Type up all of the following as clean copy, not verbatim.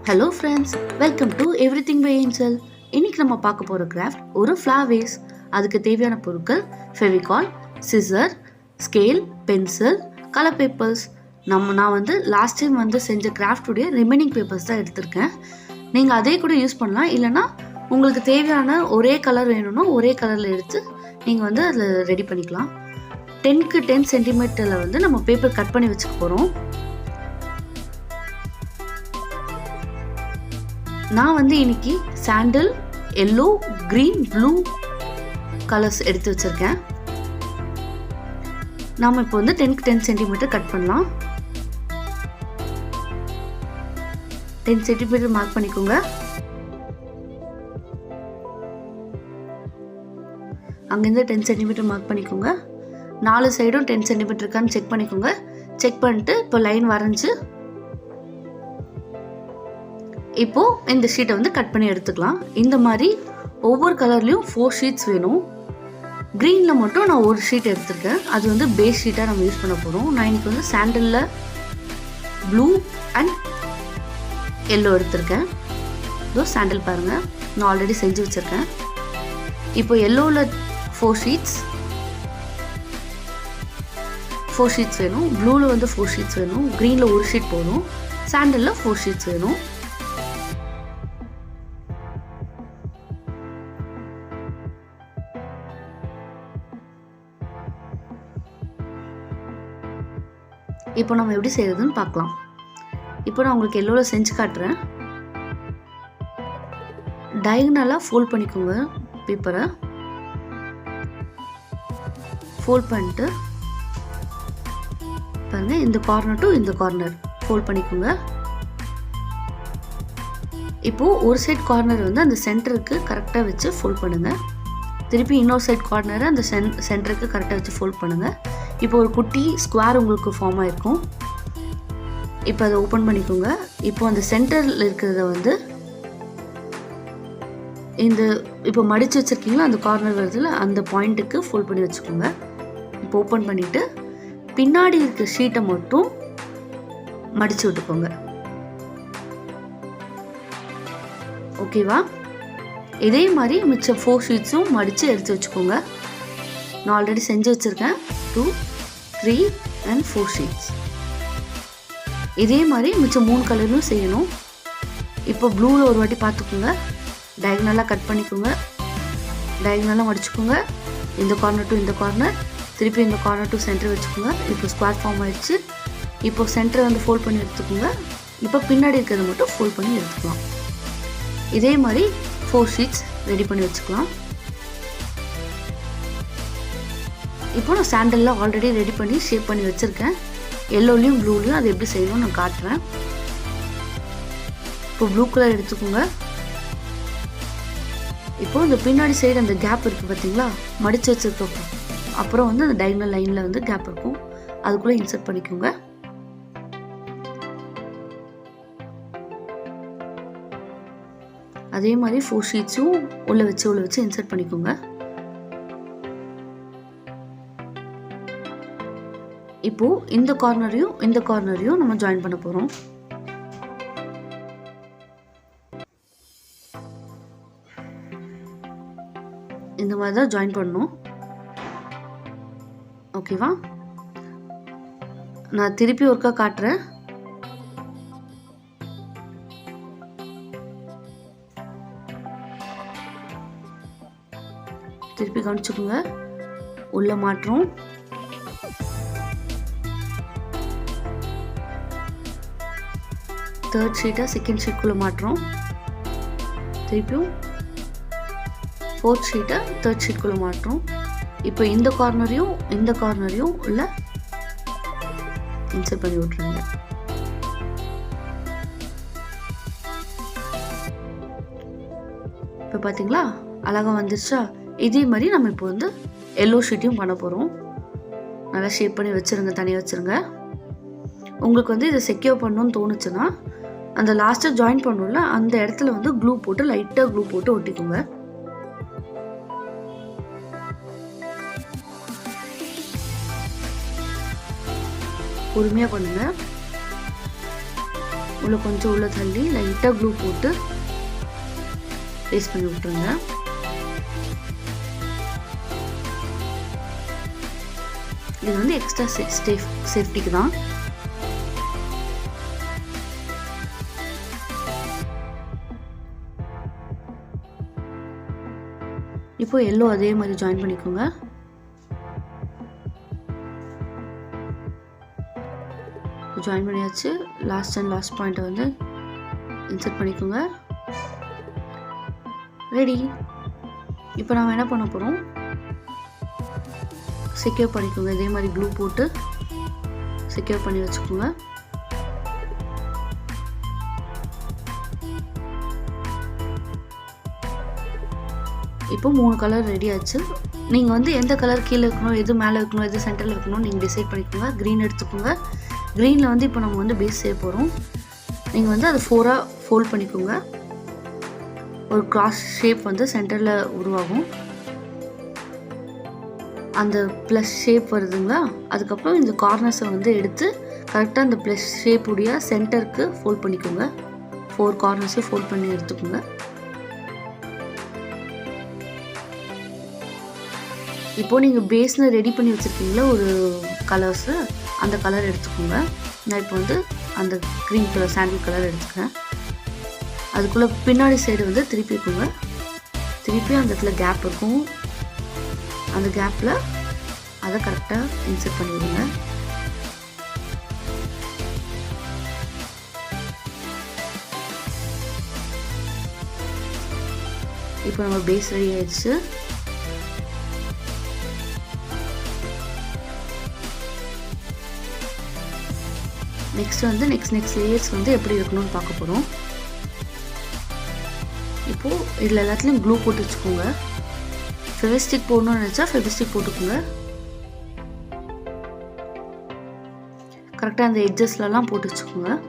Hello friends, welcome to everything by Angel. இன்னைக்கு நம்ம பார்க்க போகிற கிராஃப்ட் ஒரு ஃப்ளவர் வேஸ். அதுக்கு தேவையான பொருட்கள் Fevicol, scissor, scale, pencil, colour papers. நான் வந்து லாஸ்ட் டைம் செஞ்ச கிராஃப்டுடைய ரிமைனிங் பேப்பர்ஸ் தான் எடுத்திருக்கேன். நீங்கள் அதே கூட யூஸ் பண்ணலாம், இல்லைனா உங்களுக்கு தேவையான ஒரே கலர் வேணும்னா ஒரே கலரில் எடுத்து நீங்கள் அதில் ரெடி பண்ணிக்கலாம். 10க்கு 10 சென்டிமீட்டரில் நம்ம பேப்பர் கட் பண்ணி வச்சுக்க போகிறோம். நான் இன்னைக்கு சாண்டில், எல்லோ, கிரீன், ப்ளூ கலர்ஸ் எடுத்து வச்சிருக்கேன். நாம இப்போ 10க்கு 10 சென்டிமீட்டர் கட் பண்ணலாம். 10 சென்டிமீட்டர் மார்க் பண்ணிக்கோங்க. அங்கேருந்து 10 சென்டிமீட்டர் மார்க் பண்ணிக்கோங்க. 4 சைடும் 10 சென்டிமீட்டர் இருக்கான்னு செக் பண்ணிக்கோங்க. செக் பண்ணிட்டு இப்போ லைன் வரைஞ்சி இப்போ இந்த ஷீட்டை கட் பண்ணி எடுத்துக்கலாம். இந்த மாதிரி ஒவ்வொரு கலர்லையும் 4 ஷீட்ஸ் வேணும். க்ரீனில் மட்டும் நான் ஒரு ஷீட் எடுத்திருக்கேன். அது பேஸ் ஷீட்டாக நம்ம யூஸ் பண்ண போகிறோம். நான் இன்னைக்கு சாண்டலில் ப்ளூ அண்ட் எல்லோ எடுத்திருக்கேன். இதோ சாண்டல் பாருங்கள், நான் ஆல்ரெடி செஞ்சு வச்சுருக்கேன். இப்போ எல்லோவில் 4 ஷீட்ஸ் வேணும். ப்ளூவில் 4 ஷீட்ஸ் வேணும். க்ரீனில் ஒரு ஷீட் போதும். சாண்டலில் 4 ஷீட்ஸ் வேணும். இப்போ நம்ம எப்படி செய்யறதுன்னு பார்க்கலாம். இப்போ நான் உங்களுக்கு எல்லோவில் செஞ்சு காட்டுறேன். டயகனலாக ஃபோல்ட் பண்ணிக்கோங்க. பேப்பரை ஃபோல்ட் பண்ணிட்டு பாருங்க, இந்த கார்னர் டு இந்த கார்னர் ஃபோல்ட் பண்ணிக்கோங்க. இப்போ ஒரு சைட் கார்னர் அந்த சென்டருக்கு கரெக்டாக வச்சு ஃபோல்ட் பண்ணுங்க. திருப்பி இன்னொரு சைட் கார்னரை அந்த சென்டருக்கு கரெக்டாக வச்சு ஃபோல்ட் பண்ணுங்க. இப்போ ஒரு குட்டி ஸ்கொயர் உங்களுக்கு ஃபார்ம் ஆயிருக்கும். இப்போ அதை ஓப்பன் பண்ணிக்கோங்க. இப்போ அந்த சென்டரில் இருக்கிறத இந்த இப்போ மடித்து வச்சுருக்கீங்களா அந்த கார்னர் வருதுல, அந்த பாயிண்ட்டுக்கு ஃபோல்ட் பண்ணி வச்சுக்கோங்க. இப்போ ஓப்பன் பண்ணிவிட்டு பின்னாடி இருக்க ஷீட்டை மட்டும் மடித்து விட்டுக்கோங்க. ஓகேவா? இதே மாதிரி மிச்சம் 4 ஷீட்ஸும் மடித்து எடுத்து வச்சுக்கோங்க. நான் ஆல்ரெடி செஞ்சு வச்சுருக்கேன். 2, 3 and 4 ஷீட்ஸ். இதே மாதிரி மிச்சம் 3 கலரும் செய்யணும். இப்போ ப்ளூவில் ஒரு வாட்டி பார்த்துக்கோங்க. டயகனலாக கட் பண்ணிக்கோங்க. டயகனலாக மடிச்சுக்கோங்க. இந்த கார்னர் டு இந்த கார்னர், திருப்பி இந்த கார்னர் டு சென்டர் வச்சுக்கோங்க. இப்போ ஸ்கொயர் ஃபார்ம் ஆயிடுச்சு. இப்போ சென்டரை ஃபோல்ட் பண்ணி எடுத்துக்கோங்க. இப்போ பின்னாடி இருக்கிறத மட்டும் ஃபோல்ட் பண்ணி எடுத்துக்கலாம். இதே மாதிரி 4 ஷீட்ஸ் ரெடி பண்ணி வச்சுக்கலாம். இப்போ நான் சாண்டலில் ஆல்ரெடி ரெடி பண்ணி ஷேப் பண்ணி வச்சுருக்கேன். எல்லோலையும் ப்ளூலையும் அது எப்படி செய்யணும்னு நான் காட்டுறேன். இப்போ ப்ளூ கலர் எடுத்துக்கோங்க. இப்போ இந்த பின்னாடி சைடு அந்த கேப் இருக்குது பார்த்தீங்களா, மடித்து வச்சுருக்கோம். அப்புறம் அந்த டயகனல் லைனில் கேப் இருக்கும், அதுக்குள்ளே இன்சர்ட் பண்ணிக்கோங்க. அதே மாதிரி 4 ஷீட்ஸும் உள்ள வச்சு இன்சர்ட் பண்ணிக்கோங்க. இப்போ இந்த கார்னரையும் நம்ம ஜாயின் பண்ண போறோம். இந்த மாதிரி தான் ஜாயின் பண்ணணும். ஓகேவா? நான் திருப்பி ஒருக்கா காட்டுறேன். திருப்பி கவனிச்சுக்கோங்க. உள்ள மாற்றோம். தேர்ட் ஷீட்டை செகண்ட் ஷீட்குள்ளே மாற்றோம். திருப்பியும் 4th ஷீட்டை தேர்ட் ஷீட்குள்ளே மாற்றோம். இப்போ இந்த கார்னரையும் உள்ள இன்சர்ட் பண்ணி விட்ருங்க. இப்போ பார்த்தீங்களா, அழகாக வந்துருச்சா? இதே மாதிரி நம்ம இப்போ எல்லோ ஷீட்டையும் பண்ண போகிறோம். நல்லா ஷேப் பண்ணி வச்சுருங்க, தனியாக வச்சுருங்க. உங்களுக்கு இதை செக்யூர் பண்ணணும்னு தோணுச்சுன்னா அந்த லாஸ்ட்டாக ஜாயின் பண்ணணும்ல, அந்த இடத்துல க்ளூ போட்டு லைட்டாக க்ளூ போட்டு ஒட்டிக்கோங்க. பொறுமையாக பண்ணுங்க. உள்ளே கொஞ்சம் உள்ளே தள்ளி லைட்டாக க்ளூ போட்டு பேஸ்ட் பண்ணி விட்டுருங்க. இது வந்து எக்ஸ்ட்ரா சேஃப்டிக்கு தான். இப்போ எல்லோ அதே மாதிரி ஜாயின் பண்ணிக்கோங்க. ஜாயின் பண்ணியாச்சு. லாஸ்ட் பாயிண்ட்டை வந்து இன்சர்ட் பண்ணிக்கோங்க. ரெடி. இப்போ நம்ம என்ன பண்ண போகிறோம், செக்யூர் பண்ணிக்கோங்க. இதே மாதிரி க்ளூ போட்டு செக்யூர் பண்ணி வச்சுக்கோங்க. இப்போ 3 கலர் ரெடி ஆச்சு. நீங்கள் வந்து எந்த கலர் கீழே இருக்கணும், எது மேலே இருக்கணும், எது சென்டரில் இருக்கணும் நீங்கள் டிசைட் பண்ணிக்கோங்க. க்ரீன் எடுத்துக்கோங்க. க்ரீனில் வந்து இப்போ நம்ம வந்து பேஸ் செய்ய போகிறோம். நீங்கள் வந்து அது 4ஆக ஃபோல்ட் பண்ணிக்கோங்க. ஒரு கிராஸ் ஷேப் வந்து சென்டரில் உருவாகும். அந்த ப்ளஸ் ஷேப் வருதுங்களா, அதுக்கப்புறம் இந்த கார்னர்ஸை வந்து எடுத்து கரெக்டாக அந்த ப்ளஸ் ஷேப் உடைய சென்டருக்கு ஃபோல்ட் பண்ணிக்கோங்க. 4 கார்னர்ஸையும் ஃபோல்ட் பண்ணி எடுத்துக்கோங்க. இப்போது நீங்கள் பேஸ்னு ரெடி பண்ணி வச்சுருக்கீங்களா ஒரு கலர்ஸு, அந்த கலர் எடுத்துக்கோங்க. நான் இப்போ வந்து அந்த க்ரீன் கலர் சாண்டில் கலர் எடுத்துக்கிறேன். அதுக்குள்ளே பின்னாடி சைடு வந்து திருப்பிக்கோங்க. திருப்பி அந்த இடத்துல கேப் இருக்கும், அந்த கேப்பில் அதை கரெக்டாக இன்சர்ட் பண்ணிவிடுங்க. இப்போ நம்ம பேஸ் ரெடி ஆயிடுச்சு. நெக்ஸ்ட் வந்து நெக்ஸ்ட் லேயர்ஸ் வந்து எப்படி இருக்கணும்னு பார்க்க போகிறோம். இப்போது இதில் எல்லாத்துலேயும் க்ளூ போட்டு வச்சுக்கோங்க. ஃபெவிஸ்டிக் போடணும்னு நினச்சா ஃபெவிஸ்டிக் போட்டுக்கோங்க. கரெக்டாக அந்த எட்ஜஸ்லலாம் போட்டு வச்சுக்கோங்க.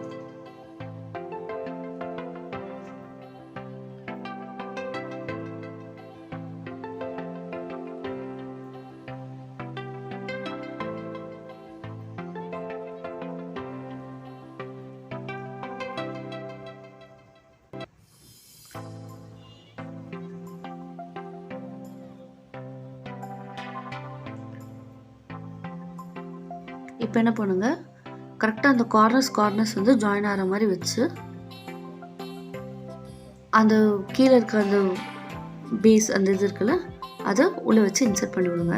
இப்போ என்ன பண்ணுங்க, கரெக்டாக அந்த கார்னர்ஸ் வந்து ஜாயின் ஆகிற மாதிரி வச்சு அந்த கீழே இருக்கிற அந்த பேஸ் அந்த இது இருக்குல்ல அதை உள்ளே வச்சு இன்சர்ட் பண்ணி விடுங்க.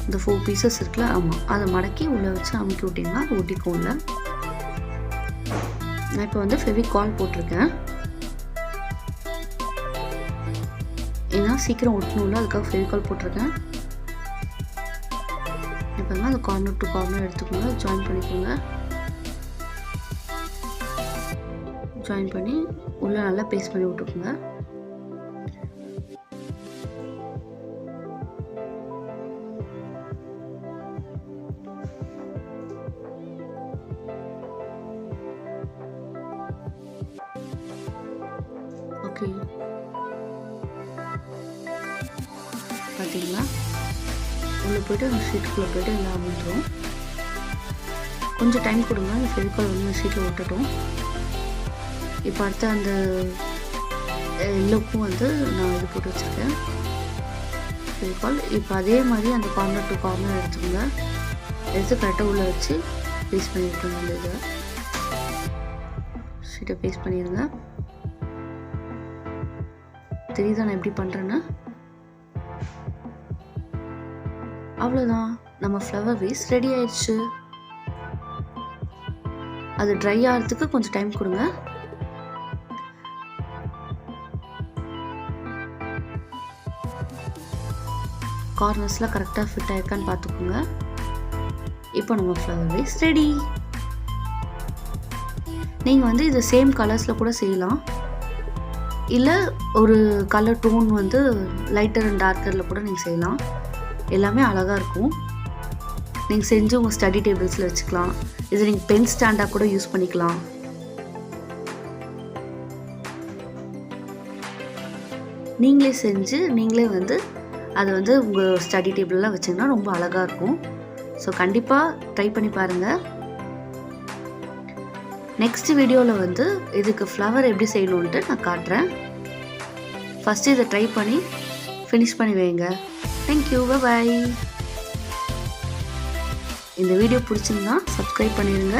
இந்த 4 பீசஸ் இருக்குல்ல, ஆமாம், அதை மடக்கி உள்ளே வச்சு அமுக்கி விட்டிங்கன்னா அது ஒட்டிக்கும். இல்லை, நான் இப்போ வந்து ஃபெவிகால் போட்டிருக்கேன். ஏன்னா சீக்கிரம் ஒட்டணும்ல, அதுக்காக ஃபெவிகால் போட்டிருக்கேன். இப்போ அந்த கார்னர் டு கார்னர் எடுத்துக்கோங்க, ஜாயின் பண்ணிக்கோங்க. ஜாயின் பண்ணி உள்ளே நல்லா பேஸ்ட் பண்ணி விட்டுக்கோங்க. ஓகே, பார்த்தீங்களா, உள்ளே போய்ட்டு அந்த ஷீட்டுக்குள்ளே போய்ட்டு எல்லாம் அமைஞ்சிரும். கொஞ்சம் டைம் கொடுங்க, அந்த ஃபெவிகால் வந்து ஷீட்டில் ஒட்டட்டும். இப்போ அடுத்த அந்த எல்லோக்கும் வந்து நான் இது போட்டு வச்சுருக்கேன் ஃபெவிகால். இப்போ அதே மாதிரி அந்த கார்னர் டு கார்னர் எடுத்துக்கோங்க. எடுத்து கரெக்டாக உள்ளே வச்சு பேஸ்ட் பண்ணி விட்டுருங்க. அந்த இதை ஷீட்டை பேஸ்ட் பண்ணிடுங்க. தெரியுதா நான் எப்படி பண்ணுறேன்னு? அவ்வளோதான், நம்ம ஃப்ளவர் வேஸ் ரெடி ஆயிடுச்சு. அது ட்ரை ஆகிறதுக்கு கொஞ்சம் டைம் கொடுங்க. கார்னர்ஸ்லாம் கரெக்டாக ஃபிட் ஆயிருக்கான்னு பார்த்துக்கோங்க. இப்போ நம்ம ஃப்ளவர் வேஸ் ரெடி. நீங்கள் வந்து இதை சேம் கலர்ஸில் கூட செய்யலாம், இல்லை ஒரு கலர் டோன் வந்து லைட்டர் அண்ட் டார்க்கரில் கூட நீங்கள் செய்யலாம். எல்லாமே அழகாக இருக்கும். நீங்கள் செஞ்சு உங்கள் ஸ்டடி டேபிள்ஸில் வச்சுக்கலாம். இது நீங்கள் பென் ஸ்டாண்டாக கூட யூஸ் பண்ணிக்கலாம். நீங்களே செஞ்சு நீங்களே வந்து அதை வந்து உங்கள் ஸ்டடி டேபிளெலாம் வச்சிங்கன்னா ரொம்ப அழகாக இருக்கும். ஸோ கண்டிப்பாக ட்ரை பண்ணி பாருங்கள். நெக்ஸ்ட் வீடியோவில் வந்து இதுக்கு ஃப்ளவர் எப்படி செய்யணுன்ட்டு நான் காட்டுறேன். ஃபஸ்ட்டு இதை ட்ரை பண்ணி ஃபினிஷ் பண்ணி வைங்க. தேங்க்யூ, பாய். இந்த வீடியோ பிடிச்சிருந்தா சப்ஸ்கிரைப் பண்ணிடுங்க.